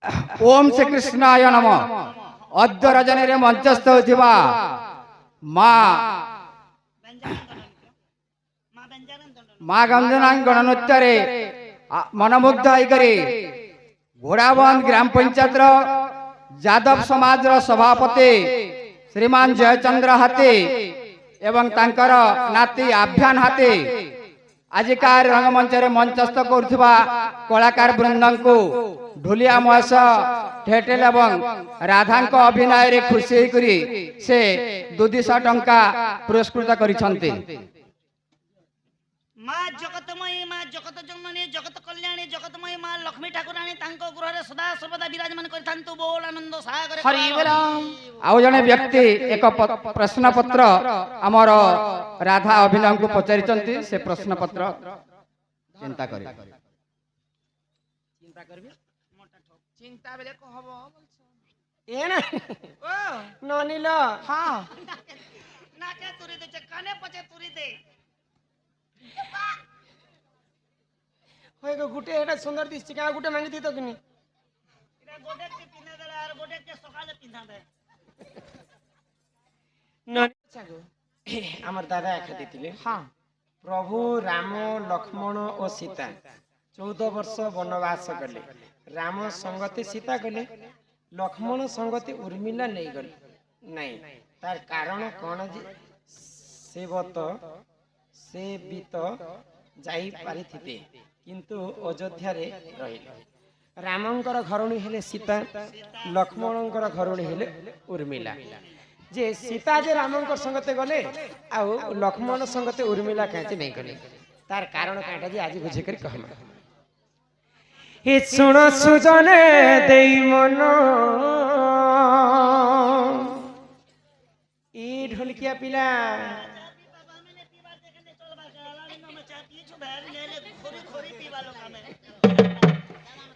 ओम श्री कृष्णाय नमः। अद्य रजनी मंचस्थ होथिबा माँ माँ गंजना गणनृत्य मनमुग्ध होकर घोड़ाबंद ग्राम पंचायत यादव समाज सभापति श्रीमान जयचंद्र हाथी एवं तांकर नाती आभ्यान हाथी आजिकार रंगमंच मंचस्थ करुवा कलाकार वृंद को ढोलिया महेश ठेटेल एवं राधा अभिनय खुशी होकर से 200 टंका पुरस्कृत करिसंती। माँ जगतमयी माँ जगत जननी जगत कल्याणी जगतमयी माँ लक्ष्मी ठाकुराणी तांको गृह सदा सर्वदा विराजमान करिथांतु बोल आनंद सागर हरि बोल। आउ जने व्यक्ति एक प्रश्न पत्र आमर राधा अभिनव को पचारिचंती से प्रश्न पत्र चिंता करी चिंता करबे चिंता बेले कहबो ए ना ओ ननिलो हां ना के तुरी दे काने पचे तुरी दे होय गो गुटे एटा सुंदर दिसछि का गुटे मांगी दी तो किनी इरा गोटे के पिना देला आर गोटे के सकाले पिना दे ननि छगो हमर दादा एखा दिथिले हां प्रभु राम लक्ष्मण और सीता 14 वर्ष वनवास गले राम संगति सीता गले लक्ष्मण संगति उर्मिला नहीं गले नहीं तार कारण कोन जे से बीत जाई पारिथिते किंतु अयोध्या रे रहिले रामंकर घरणी हेले सीता लक्ष्मणंकर घरणी हेले उर्मिला जे सीता जे रामंकर संगते गले आ लक्ष्मण संगते उर्मिला काहे नहीं गले तार कारण काटा जे आज बुझे कर कहमा हे सुन सुजने देई मन ई ढोलकिया पिला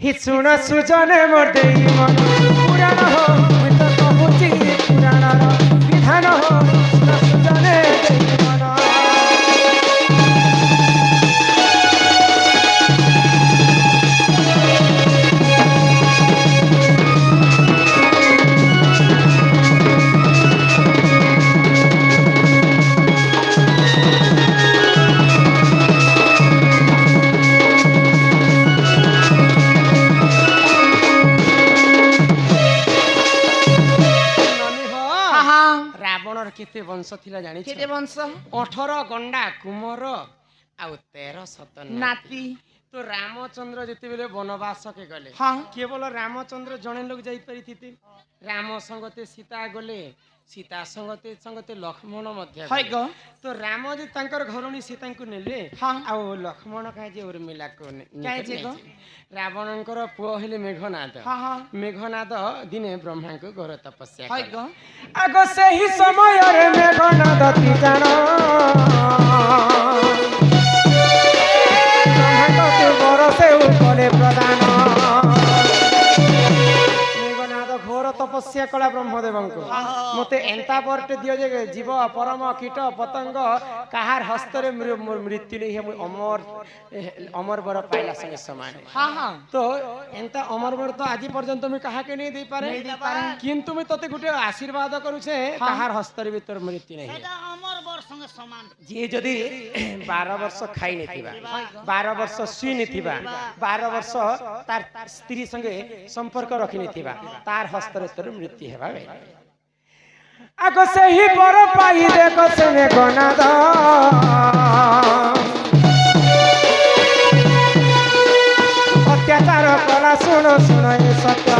ही सुन सुजने मोर देई मन पुराण हो मैं तो कहूची पुराण विधान हो सुन सुजने देई मन केते वंश थिला जानि केते वंश 18 गंडा कुमर आ 13 सतन नाती तो रामचंद्र जति बेले वनवास के गले केवल रामचंद्र जणे लोग जाई परिथिते राम संगते सीता गले सीता संगते संगते लक्ष्मण मध्य हाय गो तो राम जे तांकर घरणी सीता को नेले आ लक्ष्मण का जे उर्मिला को काहे जे गो रावणंकर पुओ हेले मेघनाद मेघनाद दिने ब्रह्मा को घोर तपस्या हाय गो आगो सही समय रे मेघनाद ती जानो ब्रह्मा को बरसे उपले प्रदान घोर तपस्या कला ब्रह्मदेव को मते एंता बरटे दियो जे जीव परम कीट पतंग कहार हस्त रे मृत्यु नहीं है अमर अमर बर पाइला संगे समान तो एंता अमर बर तो आज पर्यंत मैं कहा के नहीं दे पारे किंतु मैं तते गुटे आशीर्वाद करू छे कहार हस्त रे भीतर मृत्यु नहीं सेटा अमर बर संगे समान जे जदी 12 वर्ष खाई नथिबा 12 वर्ष सुई नथिबा 12 वर्ष तार स्त्री संगे संपर्क रखि नथिबा तार हस्तर तर मृत्यु हेबा बे आगो से ही बर पाई देखो से में गनाद अत्याचार कला सुनो सुनो ये सत्य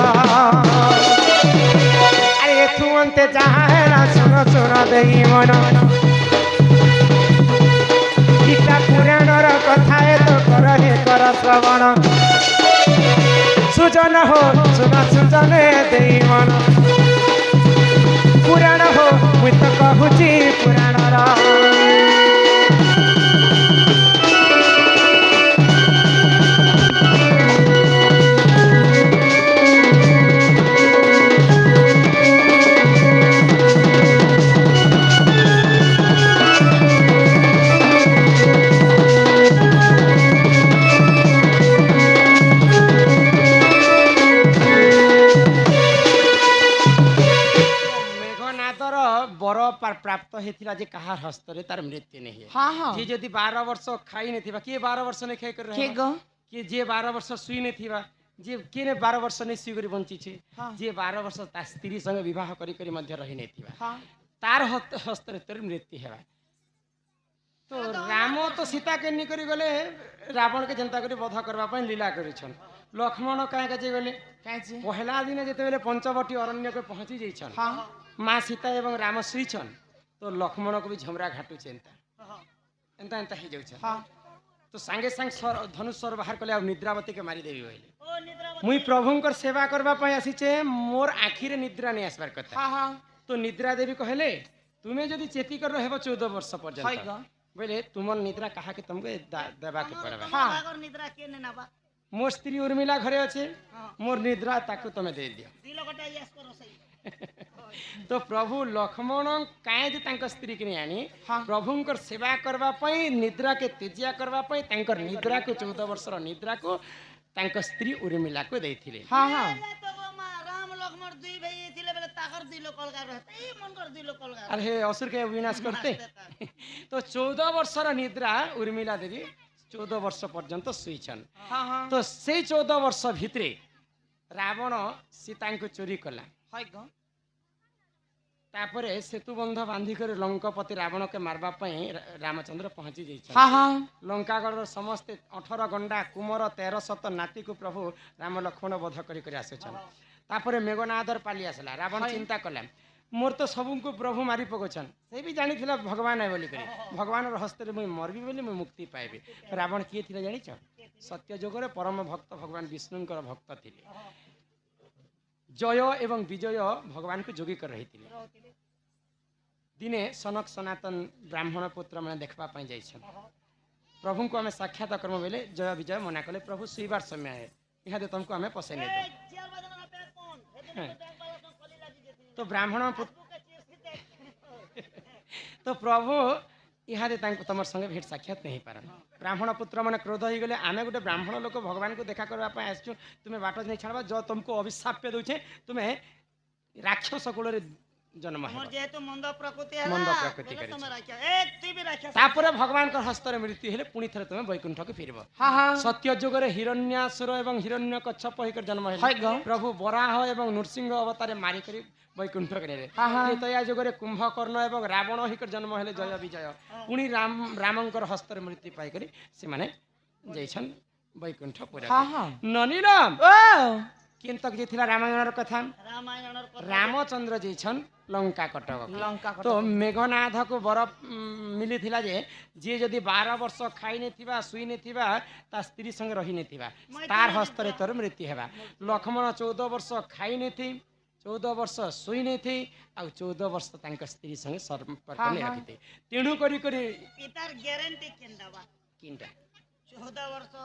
अरे तू अंते जहां है ना सुनो सुनो देई मन गीता पुराण र कथा है तो कर श्रवण सुजन हो सुन सुजने देई मन पुराण हो मुई तो कहूची पुराण रा तार प्राप्त हेथिला जे कहार हस्तरे तार मृत्यु नहीं है हाँ हाँ जे जदि 12 वर्ष खाई नहीं थिबा के 12 वर्ष नहीं खाई कर के रहे गो के जे 12 वर्ष सुई नहीं थिबा जे के ने 12 वर्ष नहीं सुई करी बंची छे हाँ। जे 12 वर्ष ता स्त्री संग विवाह करी करी मध्य रही नहीं थिबा हाँ तार हस्तरे तार मृत्यु हेबा तो राम तो सीता के नि करी गले रावण के जनता करी वध करबा पय लीला करिछन लक्ष्मण काहे के गले कैसे पहला दिन जेते बेले पंचवटी अरण्य के पहुंची जइछन हाँ माँ सीता एवं राम सुईछन तो लक्ष्मण को भी झमरा घाटू एंता एंता एंता ही जाउछन हाँ तो सांगे सांग धनुष स्वर बाहर कले और निद्रावती के मारी देवी होइले ओ निद्रावती मुई प्रभुंकर सेवा करबा पय आसीचे मोर आखी रे निद्रा नहीं आसबार कथा हाँ हाँ तो निद्रा देवी कहले तुम्हें जदि चेती कर रहबो 14 वर्ष हाय पर्यंत गो बोले तुमर निद्रा कहा के तुमके देबा के पड़बा हाँ। बागर निद्रा के ने नाबा मोर स्त्री उर्मिला घरे अच्छे हाँ। मोर निद्रा ताकू तुम दे दियो दिलो गटा यस करो सही तो प्रभु लक्ष्मण काहे जे तांकर स्त्री के आनी हाँ। प्रभुंकर सेवा करबा पई निद्रा के त्याज्य करबा पई तांकर निद्रा को 14 वर्ष निद्रा को तांकर स्त्री उर्मिला को देथिले हाँ हाँ ए तो गो मा राम लक्ष्मण दुई भाई थिले बेले ताकर दिलो कलगा रहते ए मन कर दिलो कलगा अरे हे असुर के विनाश करते तो 14 वर्ष निद्रा उर्मिला देवी 14 वर्ष पर्यंत सुईछन हाँ हाँ तो से 14 वर्ष भितरे रावण सीता को चोरी कला हाय गो तापरे सेतुबंध बांधी कर लंकापति रावण के मारबा पई रामचंद्र पहुंची जाइछन हाँ हाँ लंकागढ़ समस्त 18 गंडा कुमर 1300 नाती को प्रभु राम लक्ष्मण वध करी आसछन तापरे मेघनादर पाली आसला रावण चिंता कला मोर तो सबको प्रभु मारी पकोछन से भी जानी थिला भगवान है बोली करी भगवान हस्त रे मुई मरबी बोली मुई मुक्ति पाइबे रावण किए थिला जानिछ सत्य जोगरे परम भक्त भगवान विष्णुंकर भक्त थिले जय एवं विजय भगवान को जोगी कर रही थिले दिने सनक सनातन ब्राह्मण पुत्र मैंने देखबा पई जाइछन प्रभु को हमें साक्षात कर्म बेले जय विजय मना कले प्रभु सुईबार समय है यहाँ दे तुमको हमें पसे नहीं दो चियर बदन ना पे कौन हे दिन बैंक वाला को खोली लागी जेती तो ब्राह्मण पुत्र के चीज तो प्रभु यहाँ दे तांको तमर संगे भेट साक्षात नहीं पारन ब्राह्मण पुत्र मैंने क्रोध हो गले आमे गोटे ब्राह्मण लोक भगवान को देखा करबा पई आसछु तुम्हें बाट नहीं छाड़बा जो तुमको अभिशाप दउछे तुम्हें राक्षस कुल रे जन्म मोर हेबा जेहेतु मंद प्रकृति है मंद प्रकृति बोले करिछ। तुम राख्या ए तू भी राख्या तापर भगवान का हस्तर मृत्यु हेले पुणी थरे तुम्हें वैकुंठ के फिरब हाँ हाँ सत्य जुगरे हिरण्यासुर एवं हिरण्य कच्छप होकर जन्म हाय हेले गो प्रभु बराह एवं नृसिंह अवतारे मारी करी वैकुंठ करे हाँ, हाँ। त्रेतया जुगरे कुंभकर्ण एवं रावण होकर जन्म हेले जय विजय पुणी रामंकर हस्तर मृत्यु पाई करी से माने जैछन वैकुंठ पुरा हाँ हाँ ननी राम ओ केन तक जे थिला रामायणर कथा रामायण और कथा रामचंद्र जैछन लंका कटक लंका तो मेघनाथ को बर मिली थिला जे जदि 12 वर्ष खाई नहीं थिबा सुई नहीं थिबा ता स्त्री संग रही नहीं थिबा तार हस्तरे तोर मृत्यु हेबा लक्ष्मण 14 वर्ष खाई नहीं थी 14 वर्ष सुई नहीं थी आ 14 वर्ष तांक स्त्री संग संपर्क हाँ, नहीं हाँ। रखिते तेणु करी करी इतार ग्यारंटी केंदावा किनटा 14 वर्ष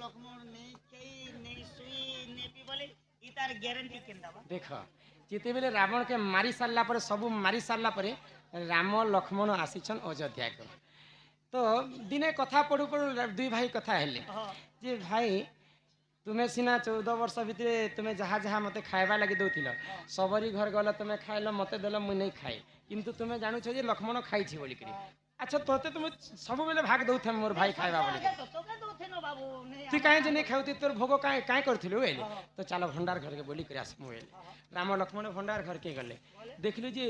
लक्ष्मण ने कई ने सुई ने पीबले इतार ग्यारंटी केंदावा देख जिते बेले रावण के मारी सारला पर सब मारी सारला पर राम लक्ष्मण आसीछन अयोध्या को तो दिने कथा पढ़ू पढ़ू दुई भाई कथा हेले हां जे भाई तुम्हें सिना 14 वर्ष भितर तुम्हें जहाँ जहाँ मते खाइबा लगी दौथिल सबरी घर गल तुम्हें खाइल मते देल मुई नहीं खाए किंतु तुम्हें जानु छ जे लक्ष्मण खाई छी बोली करी अच्छा तोते तुम सब बेले भाग दउथे मोर भाई खाइबा बोली तो तोके तो थे न बाबू ने तू काहे जे नहीं खाउती तोर भोग काहे काहे करथिलु एले तो चलो भंडार घर के बोली करी आसमु एले राम लक्ष्मण भंडार घर के गले देखलु जे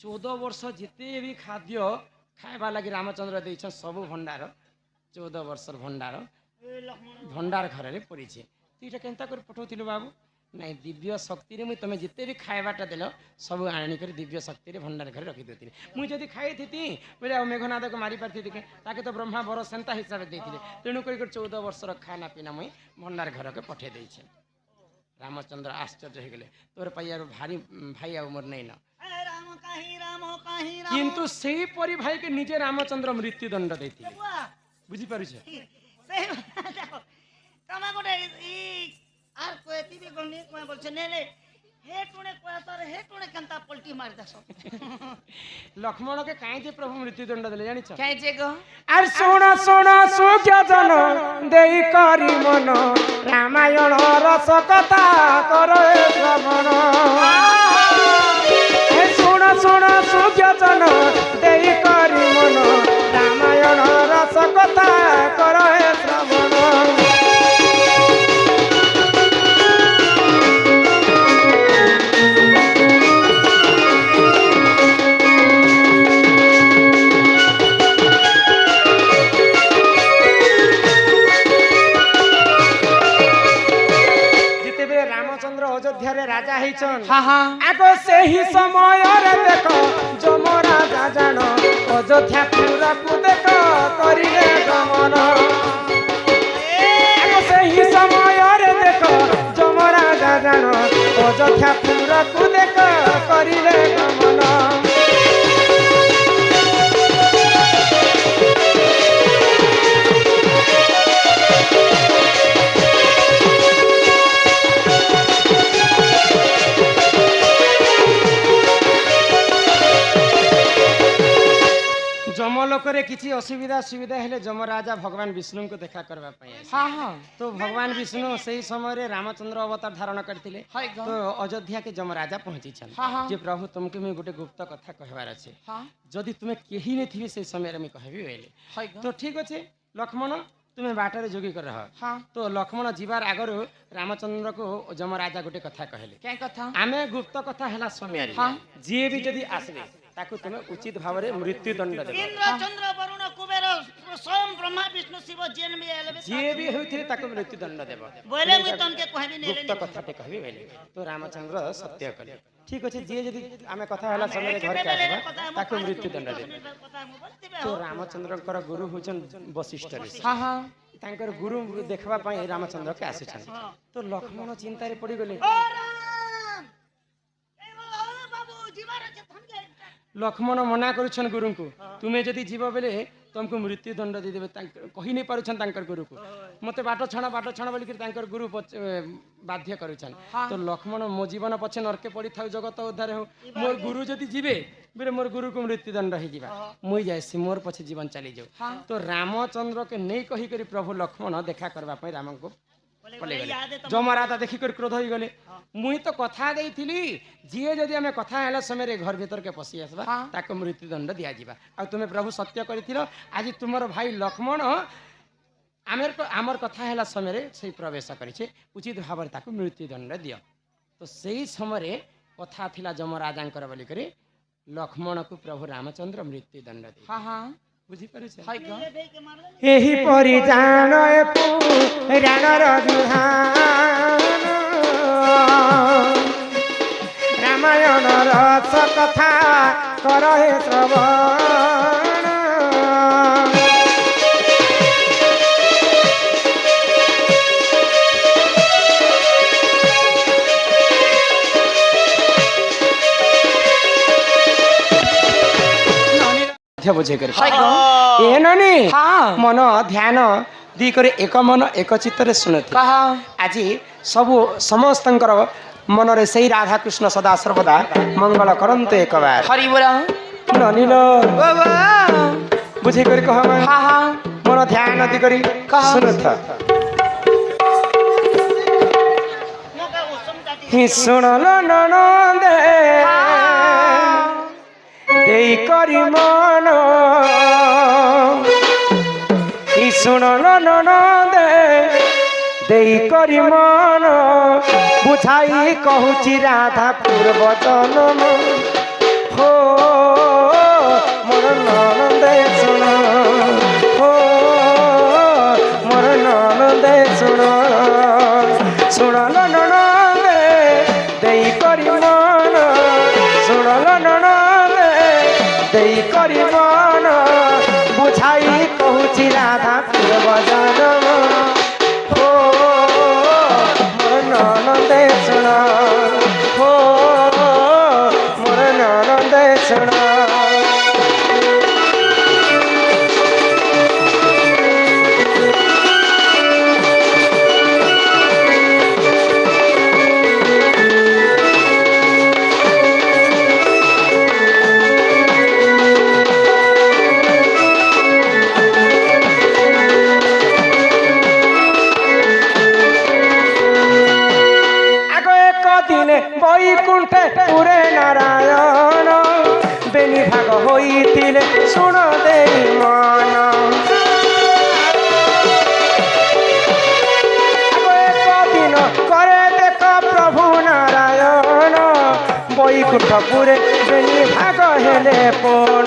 14 वर्ष जिते भी खाद्य खाइबा लगी रामचंद्र देछन सब भंडार 14 वर्ष भंडार लक्ष्मण भंडार घर रे पड़ी छे तू इटा केनता कर पठौथिलु बाबू नहीं दिव्य शक्ति रे मुई तमे जिते भी खाइबाटा देलो सब आनी कर दिव्य शक्ति रे भंडार घर रखी देती मुई जदी खाई थी बोले मेघनाथ को मारी पारती थी ताके तो ब्रह्मा बर सेंता हिसाब से देथिले तेणु कर 14 वर्ष खाना पीना मुई भंडार घर के पठे देई छे रामचंद्र आश्चर्य हो गले तोर पैया भारी भाई आ मोर नहीं न ए राम काहे राम किंतु सेही परी भाई के निजे रामचंद्र मृत्यु दंड देथिले वाह बुझी पारु छे सही देखो तमा गोटे ई आर कोएती भी गनी कोए बोलछे ने ले हे टुणे कोया तर हे टुणे कंता पलटी मार दसो लक्ष्मण के काहे जे प्रभु मृत्यु दंड देले जानि छ क्या जे गो आर सोना सोना सुख्य जन देई करी मन रामायण रस कथा करे श्रवण ए सोना सोना सुख्य जन रामचंद्र अयोध्या रे राजा हेचन हाँ हाँ आगो से ही समय रे देखो जमराजा जान अयोध्या पूरा को देखो करिले गमन आगो से ही समय रे देखो जमराजा जान अयोध्या पूरा को देखो करिले गमन जमलोकरे किसी असुविधा सुविधा हेले जमराजा भगवान विष्णु को देखा करबा पई हाँ हाँ तो भगवान विष्णु से समय रे रामचंद्र अवतार धारण करथिले हाय ग। तो अयोध्या के जमराजा पहुंची छन हाँ, हाँ। जे प्रभु तुमके में गोटे गुप्त कथा कहबार अछि हाँ जदि तुमे केही नै थिबे से समय रे मैं कहबी बेले हाय ग। तो ठीक अछि लक्ष्मण तुमे बाटरे जोगी कर रह हाँ तो लक्ष्मण जीवार आगरो रामचंद्र को जमराजा गोटे कथा कहले क्या कथा आमे गुप्त कथा हैला समय रे हाँ। जे भी जदि आसले ताकू तुमे उचित भावरे मृत्यु दंड देबो इंद्र चंद्र वरुण कुबेर स्वयं ब्रह्मा विष्णु शिव जेन में आले जे भी होइथिले ताकू मृत्यु दंड देबो बोले मुई तनके कहबी नेले गुप्त कथाटे कहबी बेले तो रामचंद्र सत्य कले ठीक अछि जे जदि आमे कथा हैला समय रे घर के आसबा ताकू मृत्यु दंड देबो कथा मु बोलतिबे तो रामचंद्रकर गुरु होचन वशिष्ठ ऋषि हाँ हाँ तांकर गुरु देखबा पई रामचंद्र के आसिछन तो लक्ष्मण चिंता रे पड़ी गेले ओ राम ए बाबू जीवार के थमके लक्ष्मण मना करुछन गुरु को तुम्हें जदि जीव बेले तुमको मृत्यु दंड दे देबे कहि नै पारुछन तांकर गुरु को मते बाटो छाण बोली कर तांकर गुरु बाध्य करुछन तो लक्ष्मण मो जीवन पछे नरके पड़ी थाउ जगत उद्धार हो मोर गुरु जदि जीवे बेरे मोर गुरु को मृत्यु दंड ही जीवा मुई जाय से मोर पछे जीवन चली जाऊ तो रामचंद्र के नै कहि करी प्रभु लक्ष्मण देखा करबा पई राम को पले गले जमराजा देखि कर क्रोध होई गले मुई तो कथा देइथिली जिए जदि हमें कथा हैला समय रे घर भीतर के पसी आसबा ताको मृत्यु दंड दिया जीवा आ तुमे प्रभु सत्य करिथिलो आज तुमर भाई लक्ष्मण आमर कथा हैला समय रे से प्रवेश करिछे उचित भाव रे ताको मृत्यु दंड दियो तो सेही समय रे कथा थिला जमराजांकर बोली करे लक्ष्मण को प्रभु रामचंद्र मृत्यु दंड दे हाँ हाँ बुझी परिछे हाय ग। एही परि जानो पुराणर दुहान रामायणर कथा करहे श्रवण बुझे कर हाय ग। ए ननी हाँ मन ध्यान दी करे एक मन एक चित्त सुनते कहा आज सबु समस्तंकर मन रे सही राधा कृष्ण सदा सर्वदा मंगल करंते एक बार हरि बोला ननील बाबा बुझे कर कह हाँ हाँ मन ध्यान दी करी कहा सुनत मोका उसम जाति ही सुनल ननंदे देई करी मन ही सुनल ननंदे देई करी मन बुझाई कहूची राधा पूर्व जन्म हो मोर ननंदे सुन हो मोर ननंदे सुन सुनल ननंदे देई करी मन सुनल ननंदे देई करी मन बुझाई कहूची राधा पूर्व जन्म हो मोर ननंदे सुन हो मोर ननंदे सुन বৈকুণ্ঠে পুরে নারায়ণ বেনি ভাগ হইতিলে শুণ দেই মন একদিন করে দেখ প্রভু নারায়ণ বৈকুণ্ঠ পুরে বেনি ভাগ হেলে পণ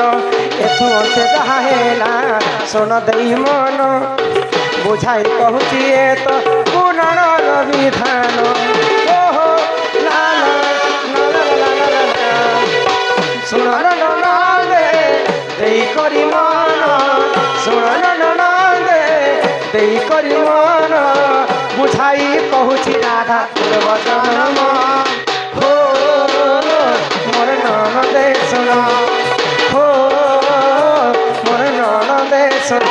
এথু অন্তে যাহা হেলা শুণ দেই মন বুঝাই কহুছি এ তো পুনর বিধান ওহো पूर्व जन्म हो मोर ननदे सुन हो मोर ननदे सुन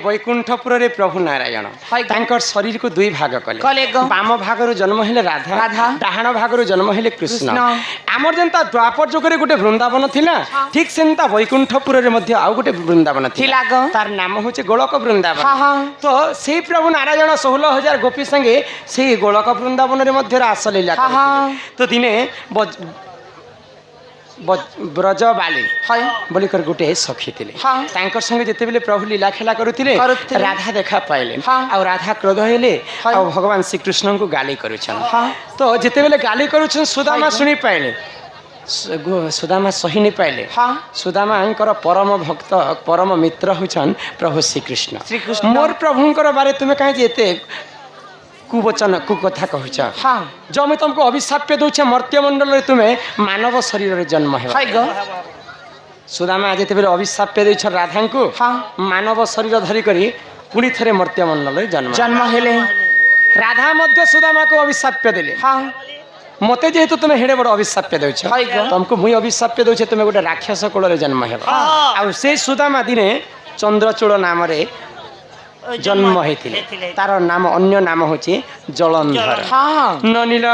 वैकुंठपुर प्रभु नारायण शरीर को दुई भाग कले बाम भागर जन्म हेले राधा डाहाण भागर जन्म हेले कृष्ण आमर जनता द्वापर जुगे गोटे वृंदावन थिला ठीक सेंता वैकुंठपुर आउ गोटे वृंदावन थिला तार नाम होचे गोलक वृंदावन तो से प्रभु नारायण 16,000 गोपी संगे से गोलक वृंदावन रे मध्य रास लीला तो दिने ब्रज बाली बोलिकर गोटे सखी थे संगे जिते बेले प्रभु लीला खेला करुले राधा देखा पाइले आ राधा क्रोध हेले आ भगवान श्री कृष्ण को गाली करुछन तो जिते बेले गाली करुछन सुदामा सुनी पाइले सुदामा सही नहीं पाइले सुदामा परम भक्त परम मित्र होछन प्रभु श्री कृष्ण मोर प्रभुंकर बारे तुम्हें कहीं जेते कुवचन कुकथा कहूच जो मैं तुमको अभिशाप्य दूचे मर्त्यमंडल तुम्हें मानव शरीर जन्म है सुदामा आज बेले अभिशाप्य देछ राधा को मानव शरीर धरिक पुणी थे मर्त्यमंडल जन्म हेले राधा मध्य सुदामा को अभिशाप्य देले मते जेहेतु तुम्हें हेड़े बड़ अभिशाप्य देछ तुमको मुई अभिशाप्य दूचे तुम्हें गोटे राक्षस कूल जन्म है आ से सुदामा दिने चंद्रचूड़ नाम जन्म होते तार नाम अन्य नाम होचे जलंधर ननील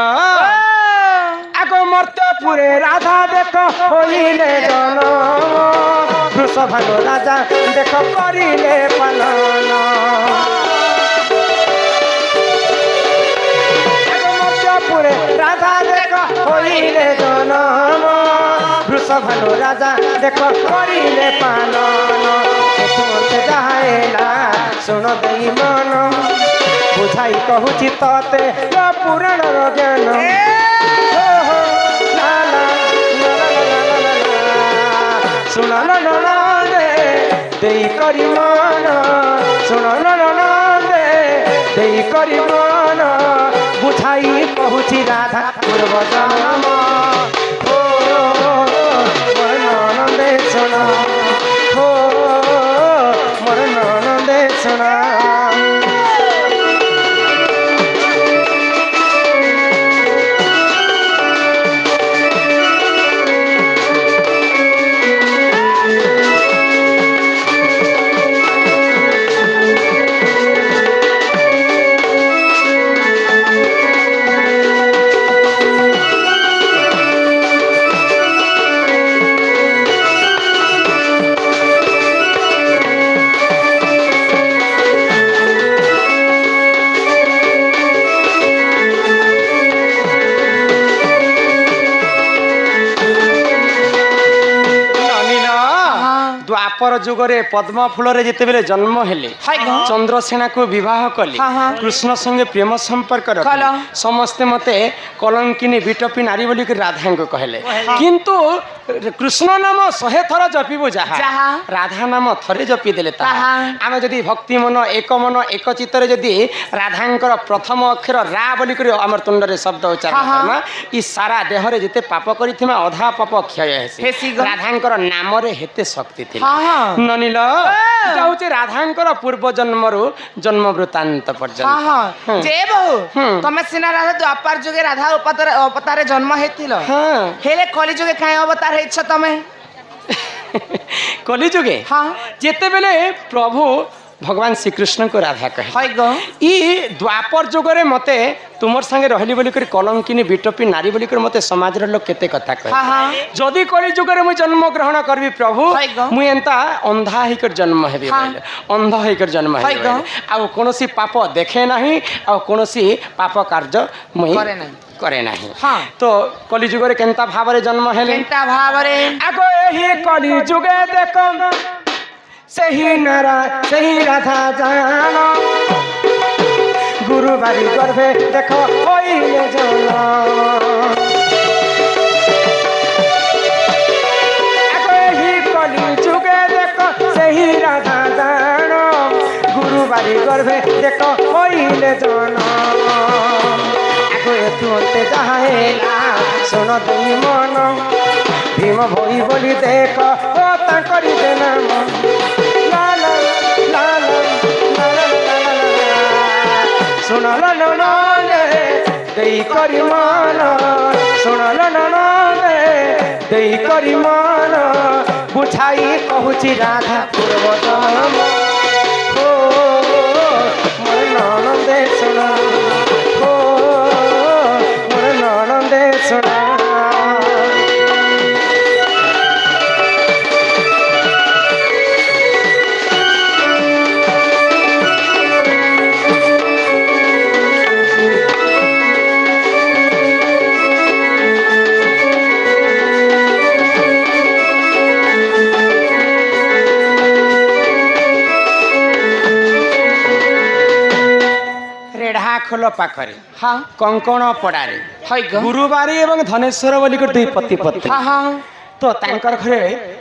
आगो मर्त्यपुरे राधा देख होइले जन वृषभानु राजा देख करिले पालन आगो मर्त्यपुरे राधा देख होइले जन वृषभानु राजा देख करिले पालन जाएला सुन दई मन बुझाई कहूची तते पुराण ज्ञान सुन दे करी मन सुन दे करी मन बुझाई कहूची राधा पूर्व जन्म ननदे सुन हो मोर ननदे सुना द्वापर जुगरे पद्म फूल जिते बेले जन्म हेले चंद्रसेना को विवाह कले कृष्ण संगे प्रेम संपर्क समस्ते मते कलंकिनी विटपी नारी बोली राधा को कहले किंतु कृष्ण नाम 100 थर जपिबु जहा राधा नाम थरे जपी देले आम जदि भक्ति मन एक चित्तर जदि राधांकर प्रथम अक्षर रा बोली आम तुंडरे शब्द उच्चारण करमा ई सारा देह रे जिते पाप करिथिमा अधा पाप क्षय हेसी राधांकर नाम रे हेते शक्ति थी ननील जाउचे राधांकर पूर्व जन्मरु जन्म वृत्तांत पर्यंत जे बहु तमे सिना राधा द्वापर जुगे राधा अवतारे जन्म हेतिलो हेले कली जुगे काहे अवतार हेछ तमे कली जुगे जेते बेले प्रभु भगवान श्री कृष्ण को राधा कहे ई द्वापर जुगरे मते तुमर संगे रहली बोली कर कलंकिनी विटपी नारी बोली कर मते समाज रे लोग केते कथा कहे जदि कली जुगरे मु जन्म ग्रहण करबी प्रभु मु एंता अंधा ही कर जन्म हेबी अंधा ही कर जन्म हेबी आ कोनोसी पाप देखे नाही आ कोनोसी पाप कार्य मु करे नाही तो कली जुगरे केंता भावरे जन्म हेले केंता भावरे आगो एही कली जुगे देखम सही नरा सही राधा जान गुरु बारी गर्भे देखो होइले जन गर्भे देख होइले जन आगो एतुते जाहेला सुन दुई मन भीम भई बोली देख ओ तांकरी दे नाम ला ला ला ला ला ला सुन ला ला ला देई करी मान सुन ला ला ला देई करी मान बुझाई कहूची राधा पूर्व जन्म हो मोर ननदे सुन हो मोर ननदे सुन खोल पाखरे हाँ कंकण पड़ारे हई ग गुरुबारी एवं धनेश्वर बोली दुई पति पत्नी हाँ हाँ तो तांकर घरे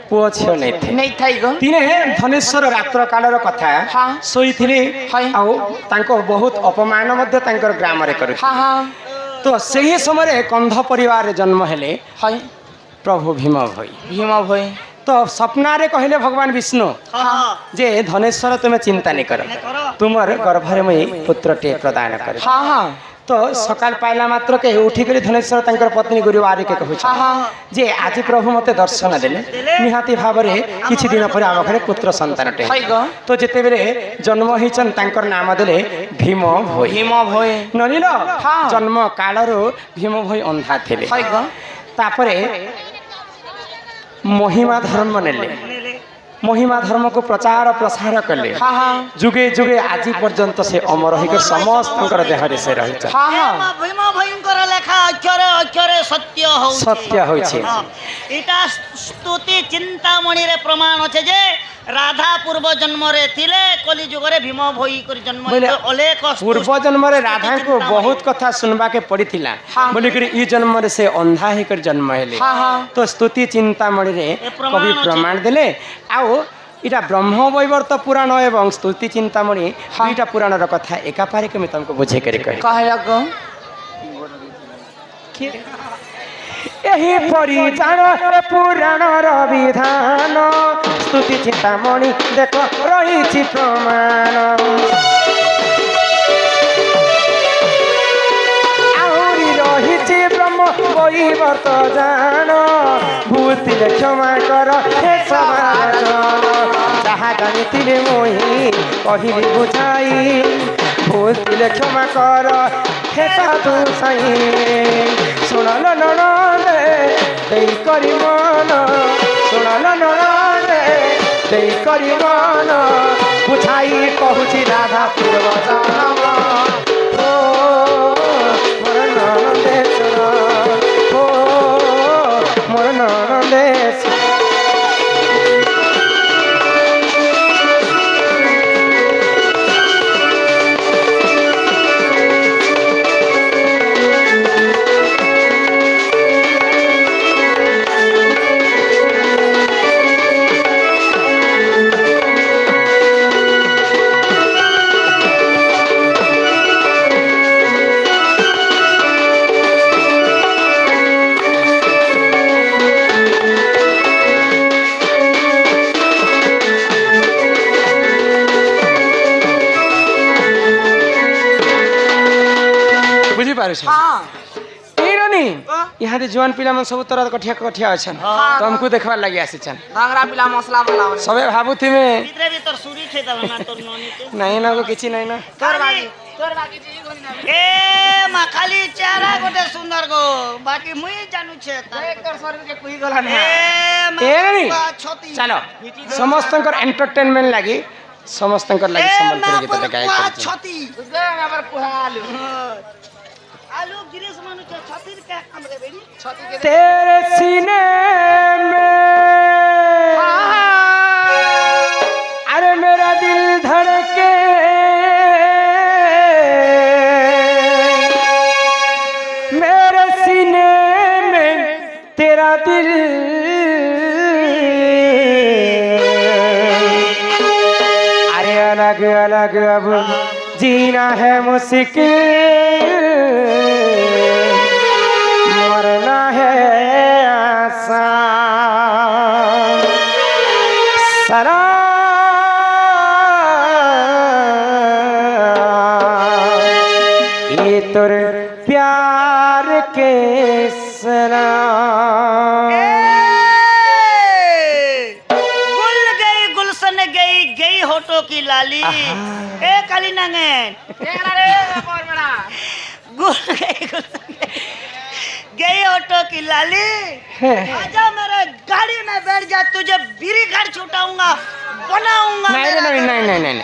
पुओ झियो नहीं थे नहीं थाई ग दिने धनेश्वर रात्र कालर कथा हाँ सोईथिले हई आउ तांको बहुत अपमान मध्य तांकर ग्राम रे करू हाँ हाँ तो सही समय कंध परिवार रे जन्म हेले हई प्रभु भीम भई भीम भई तो सपना रे कहले भगवान विष्णु जे धनेश्वर तुम्हें चिंता नहीं कर तुमर गर्भरे मुई पुत्रटे प्रदान कर हाँ हाँ तो सकाल पाइला मात्र के उठिक धनेश्वर तांकर पत्नी गुरुवारी के कहू हाँ हाँ जे आज प्रभु मते दर्शन देले निहाती भावरे किछि दिन पर आम घरे पुत्र संतानटे हई ग तो जेते बेले जन्म हिचन तांकर नाम देले भीम भोई भीम भई ननिल हाँ। जन्म कालरो भीम भोई अंधा थिले हई ग तापरे महिमा धर्म नेले महिमा धर्म को प्रचार प्रसार कले हाँ हाँ जुगे जुगे आज पर्यंत से अमर होकर समस्त देह से रही हाँ हाँ भीम भयंकर लेखा अक्षरे अक्षरे सत्य हो सत्य होइछे इटा स्तुति चिंतामणि रे प्रमाण अछि जे राधा पूर्व जन्म रे थिले कली जुग रे भीम भई कर जन्म बोले अलेख पूर्व जन्म रे राधा को बहुत कथा सुनबा के पड़ी थिला हाँ। बोली कर ई जन्म रे से अंधा ही कर जन्म हेले हाँ हाँ तो स्तुति चिंतामणि रे प्रमाण कवि अछि। प्रमाण देले आउ इटा ब्रह्म वैवर्त पुराण एवं स्तुति चिंतामणि दुईटा पुराण र कथा एकापारे के मैं तुमको बुझे कर कहे कहला ग यही परी जान पुराण विधान स्तुति चिंतामणि देख रही प्रमाण आहरी रही ब्रह्म वैवर्त जान भूतिले क्षमा कर हे समाज जहाँ जानी मोही कहली बुझाई भूतिले क्षमा कर हे साधु साई सुनल ननदे देई करी मन सुनल ननदे देई करी मन बुझाई कहूची राधा पूर्व जन्म ओ मोर ननदे सुन ओ मोर ननदे हाँ यहाँ जुआन पिला मन सब तरह कठिया कठिया अच्छा तो हमको देखबार लगे आसीचन धांगरा पिला मसला वाला सबे भाबुथि में भीतरे भीतर सुरी छे तब ना तोर नोनी के नहीं ना को किछि नहीं ना तोर बाकी जी गोनी ना ए माखाली चारा गोटे सुंदर गो बाकी मुई जानू छे एक तोर शरीर के कुई गला ना ए छती चलो समस्तंकर एंटरटेनमेंट लगी समस्तंकर लगी संबंध गीत गाय छती दे हमर कुहालू आलू गिरीश मानु छे छती के काम रे बेड़ी छती के तेरे सीने में अरे मेरा दिल धड़के मेरे सीने में तेरा दिल अरे अलग अलग अब जीना है मुश्किल, मरना है आसान। सलाम ये तुर प्यार के सलाम। गुल गई गुलशन गई गई होठों की लाली। ए काली नंगन गुल गई गुलशन गई होठों की लाली। आजा मेरे गाड़ी में बैठ जा, तुझे बीड़ी घर छुटाऊंगा, बनाऊंगा। नहीं नहीं नहीं नहीं नहीं,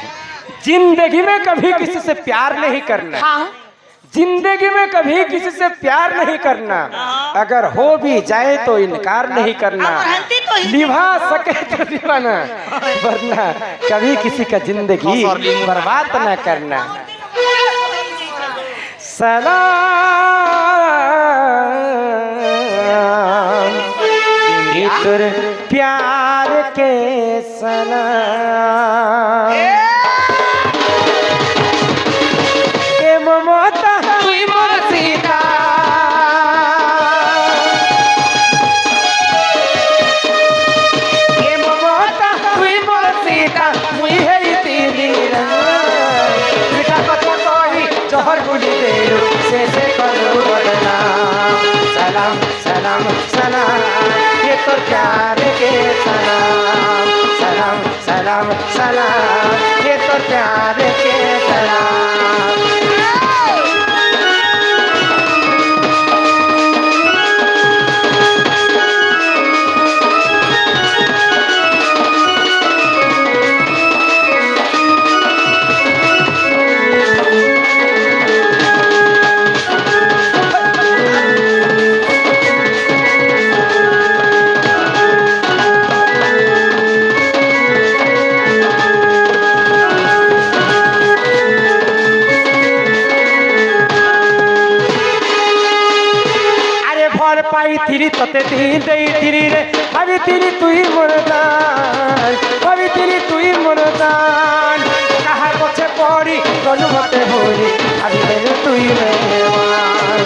जिंदगी में कभी किसी से प्यार नहीं करना। जिंदगी में कभी किसी से प्यार नहीं करना, अगर हो भी जाए तो इनकार नहीं करना, निभा सके तो निभाना, वरना कभी किसी का जिंदगी बर्बाद न करना। सलाम ये तुर प्यार के सलाम। ए ममता तुई मोर सीता, ए ममता तुई मोर सीता, मुई है तेरी बेटा कथा कोई जहर गुली देलु से करू बदनाम। सलाम सलाम सलाम ये तो प्यार के सलाम। सलाम सलाम सलाम ये तो प्यार के सलाम। पाई थी तते दिन दे थी रे, भाभी तेरी तुई मुर्दान, भाभी तेरी तुई मुर्दान। कहा पछे पड़ी गलु मते होई, भाभी तेरी तुई मेहमान।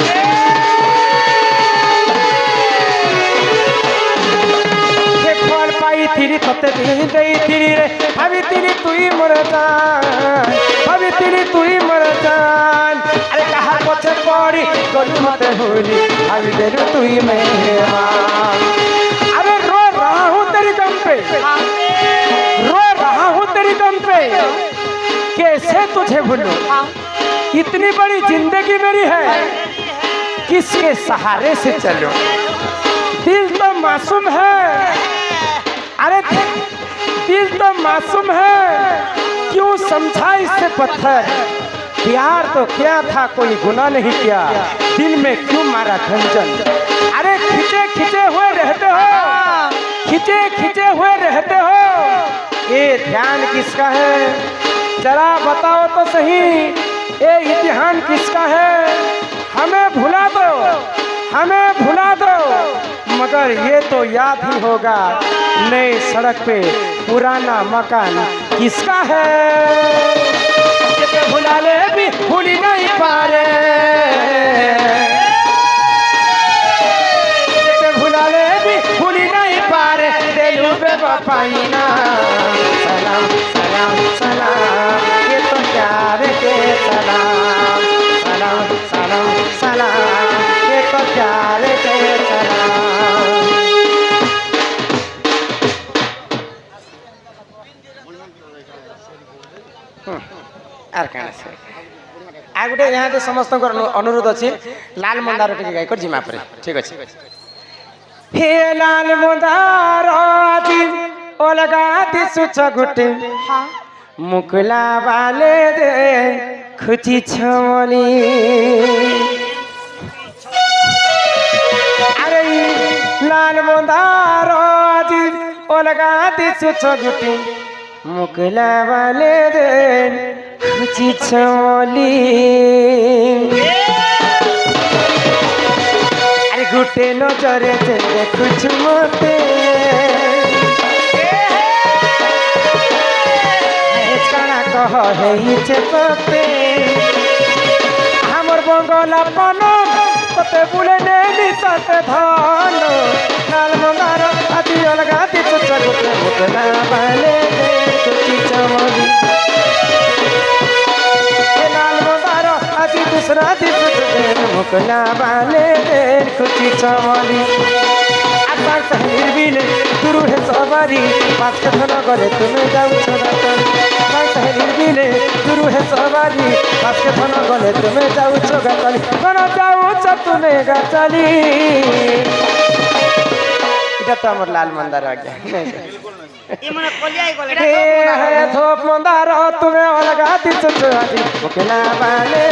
ये फल पाई थी तते दिन दे थी रे, भाभी तेरी तुई मुर्दान, भाभी तेरी तुई मुर्दान। अरे कहा पछे पड़ी गलु मते होई, भाभी तेरी तुई मेहमान। अरे रो रहा हूँ तेरी गम पे, रो रहा हूँ तेरी गम पे, कैसे तुझे भूलूं? इतनी बड़ी जिंदगी मेरी है, किसके सहारे से चलूं? दिल तो मासूम है, अरे दिल तो मासूम है, क्यों समझा इससे पत्थर? प्यार तो क्या था, कोई गुनाह नहीं किया, दिल में क्यों मारा खंजर? अरे खिंचे खिंचे हुए रहते हो, खिंचे खिंचे हुए रहते हो, ये ध्यान किसका है? जरा बताओ तो सही, ये इम्तिहान किसका है? हमें भुला दो, हमें भुला दो, मगर ये तो याद ही होगा, नई सड़क पे पुराना मकान किसका है? भुला ले भी भूली नहीं पारे, भुला ले भी भूली नहीं पारे, दिलू पे बपाइना। सलाम सलाम सलाम ये तो प्यार के सलाम। सलाम सलाम सलाम ये तो प्यार के सलाम। आर काना से आ गुटे यहाँ तो समस्त अनुरोध अच्छे, लाल मंदार टे गायक जिमा पर ठीक अच्छे। हे लाल मंदार आदि अलगा दिसुछ गुटे, मुकुला वाले दे खुची छमली। अरे लाल मंदार आदि अलगा दिसुछ गुटे, मुकुला वाले दे खुची छमली। अरे गुटे नजरे से देखुछ मते, कणा कह ହେଇଛେ ତତେ আমার বঙ্গলা পান ততে বুলে নেলি ততে ধন লাল মন্দার আদি অলগা দিতে চলতে মুকলা বালে কুচি চমলি লাল মন্দার আদি দুসরা দিতে চলতে মুকলা বালে কুচি চমলি আকাশ নির্বিলে দুরু হে সবারি পাঁচ ধন গলে তুমি যাউছ রাতরি আকাশ নির্বিলে দুরু হে সবারি পাঁচ ধন গলে তুমি যাউছ গাতলি কোন যাউছ তুমি গাতলি এটা তো আমার লাল মন্দার আজ্ঞা ये मने कलियाई गले হে ধোপ মন্দার তুমি অলগা দিছ আজি মুকলা বালে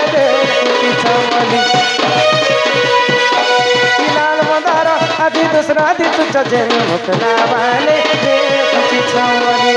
কুচি চমলি लाल मंदार आदि दूसरा आदि तुझ जेल मुकला वाले कुछ छवली